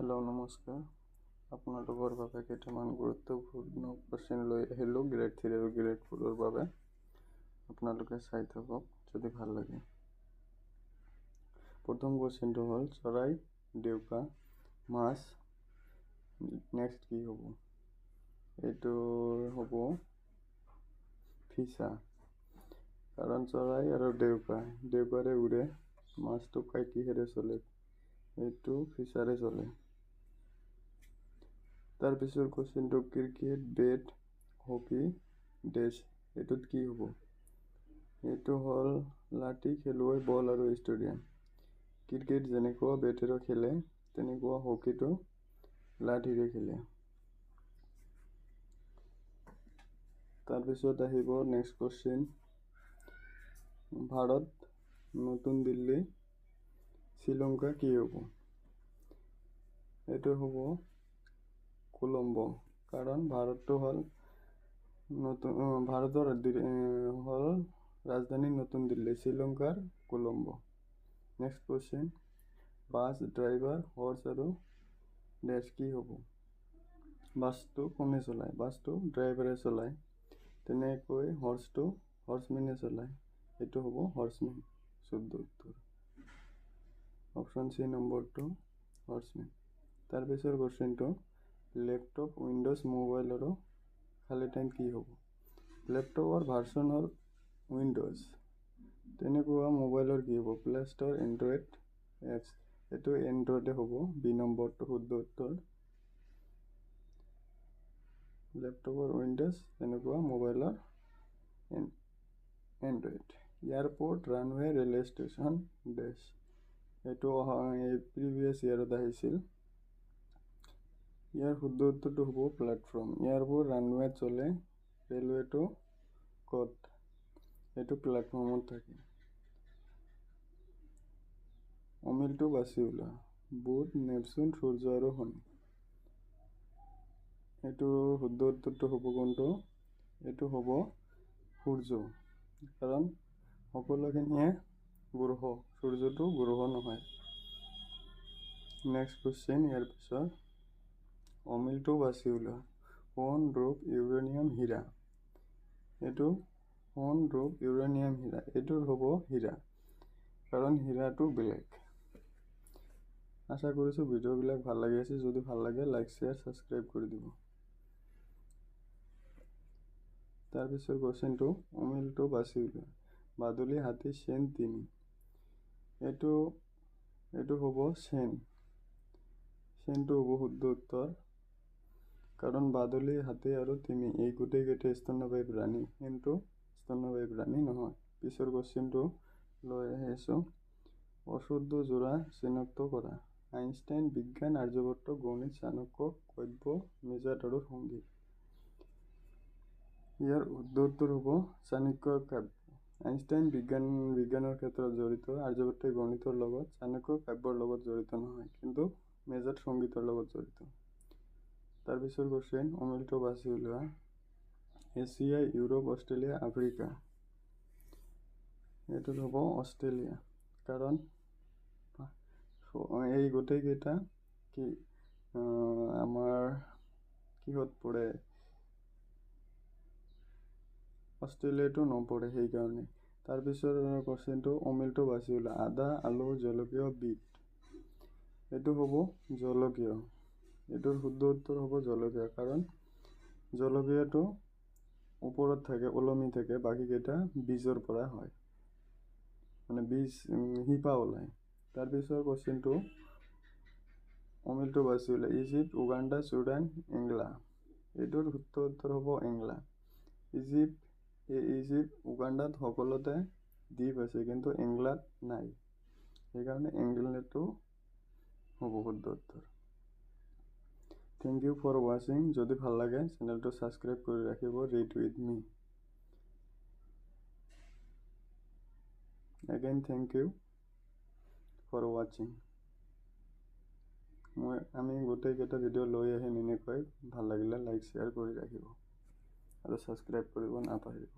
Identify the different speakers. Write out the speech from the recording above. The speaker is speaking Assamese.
Speaker 1: হেল্ল' নমস্কাৰ। আপোনালোকৰ বাবে কেইটামান গুৰুত্বপূৰ্ণ কোৱেশ্চন লৈ আহিলোঁ গ্ৰেড 3 আৰু গ্ৰেড 4 বাবে। আপোনালোকে চাই থাকক যদি ভাল লাগে। প্ৰথম কোৱেশ্চনটো হ'ল চৰাই, ডেউকা, মাছ। নেক্সট কি হ'ব? এইটো হ'ব ফিছা। কাৰণ চৰাই আৰু ডেউকাৰে উৰে, মাছটো কিহেৰে চলে? এইটো ফিছাৰে চলে। তাৰপিছৰ কোৱেশ্চনটো ক্ৰিকেট, বেট, হকী, ডেছ। এইটোত কি হ'ব? এইটো হ'ল লাঠি খেলুৱৈ, বল আৰু ষ্টেডিয়াম। ক্ৰিকেট যেনেকুৱা বেটেৰে খেলে তেনেকুৱা হকীটো লাঠিৰে খেলে। তাৰপিছত আহিব নেক্সট কোৱেশ্চন। ভাৰত, নতুন দিল্লী, শ্ৰীলংকা কি হ'ব? এইটো হ'ব কলম্বো। কাৰণ ভাৰতৰ হ'ল ৰাজধানী নতুন দিল্লী, শ্ৰীলংকাৰ Colombo. Next question. Bus, driver, horse আৰু ডেছ কি হ'ব? বাছটো কোনে চলায়? বাছটো ড্ৰাইভাৰে চলায়। তেনেকৈ হৰ্চমেনে চলায়। এইটো হ'ব হৰ্চমেন। 14 উত্তৰ। অপশ্যন চি নম্বৰটো হৰ্চমেন। তাৰপিছৰ কোৱেশ্চনটো লেপটপ, উইণ্ডোজ, মোবাইল আৰু খালী টাইম কি হ'ব? লেপটপৰ ভাৰ্চন হ'ল উইণ্ডোজ। তেনেকুৱা মোবাইলৰ কি হ'ব? Play store, Android apps. এইটো এণ্ড্ৰইডে হ'ব। বি নম্বৰটো শুদ্ধ উত্তৰ। লেপটপৰ উইণ্ডোজ, তেনেকুৱা মোবাইলৰ Android. Airport, runway, railway station, ডেছ। এইটো প্ৰিভিয়াছ ইয়াৰত আহিছিল। ইয়াৰ শুদ্ধ উত্তৰটো হ'ব প্লেটফৰ্ম। এয়াৰপোৰ্ট ৰানৱেত চলে, ৰেলৱেটো ক'ত? এইটো প্লেটফৰ্মত থাকে। অমিলটো বাছি ওলোৱা। বুধ, নেপচুন, সূৰ্য আৰু শনি। এইটো শুদ্ধ উত্তৰটো হ'ব কোনটো? এইটো হ'ব সূৰ্য। কাৰণ সকলোখিনিয়ে গ্ৰহ, সূৰ্যটো গ্ৰহ নহয়। নেক্সট কুৱেশ্চন ইয়াৰ পিছত। অমিলটো বাছি ওলোৱা। সোণ, ৰূপ, ইউৰেনিয়াম, হীৰা। এইটো সোণ, ৰূপ, ইউৰেনিয়াম, হীৰা। এইটো হ'ব হীৰা। কাৰণ হীৰাটো বেলেগ। আশা কৰিছোঁ ভিডিঅ'বিলাক ভাল লাগি আছে। যদি ভাল লাগে লাইক, শ্বেয়াৰ, ছাবস্ক্ৰাইব কৰি দিব। তাৰপিছৰ কোৱেশ্চনটো অমিলটো বাছি ওলোৱা। বাদুলি, হাতী, শেন, তিমি। এইটো হ'ব শেন। শেনটো হ'ব শুদ্ধ উত্তৰ। কাৰণ বাদুলি, হাতী আৰু তিমি এই গোটেইকেইটা স্তন্যপায়ী প্ৰাণী, কিন্তু স্তন্যপায়ী প্ৰাণী নহয়। পিছৰ কোৱেশ্চনটো লৈ আহিছোঁ। অশুদ্ধ যোৰা চিনাক্ত কৰা। আইনষ্টাইন, বিজ্ঞান, আৰ্যভট্ট, গণিত, চাণক্য, কাব্য, মেজাট আৰু সংগীত। ইয়াৰ শুদ্ধ উত্তৰ হ'ব চাণক্যৰ কাব্য। আইনষ্টাইন বিজ্ঞানৰ ক্ষেত্ৰত জড়িত, আৰ্যভট্টই গণিতৰ লগত, চাণক্য কাব্যৰ লগত জড়িত নহয়, কিন্তু মেজাট সংগীতৰ লগত জড়িত। তাৰপিছৰ কোৱেশ্চন অমিলটো বাছি ওলোৱা। Asia, Europe, Australia, Africa. এইটোত হ'ব অষ্ট্ৰেলিয়া। কাৰণ এই গোটেইকেইটা কি আমাৰ কিহত পৰে? অষ্ট্ৰেলিয়াটো নপৰে সেইকাৰণে। তাৰপিছৰ কোৱেশ্চনটো অমিলটো বাছি ওলোৱা। আদা, আলু, জলকীয়, বিট। এইটো হ'ব জলকীয়। এইটোৰ শুদ্ধ উত্তৰ হ'ব জলকীয়া। কাৰণ জলকীয়াটো ওপৰত থাকে, ওলমি থাকে, বাকীকেইটা বীজৰ পৰা হয়, মানে বীজ শিপা ওলায়। তাৰপিছৰ কোৱেশ্চনটো অমিলটো বাছি ওলোৱা। Egypt, Uganda, Sudan, Angola. এইটোৰ শুদ্ধ উত্তৰ হ'ব এংগোলা। ইজিপ্ত, উগাণ্ডাত সকলোতে দ্বীপ আছে, কিন্তু এংগোলাত নাই। সেইকাৰণে এংগোলাটো হ'ব শুদ্ধ উত্তৰ। থেংক ইউ ফৰ ৱাচিং। যদি ভাল লাগে চেনেলটো ছাবস্ক্ৰাইব কৰি ৰাখিব। Read with me. Again thank you for ৱাচিং। আমি গোটেইকেইটা ভিডিঅ' লৈ আহিম এনেকৈ। ভাল লাগিলে লাইক, শ্বেয়াৰ কৰি ৰাখিব আৰু ছাবস্ক্ৰাইব কৰিব নাপাহৰিব।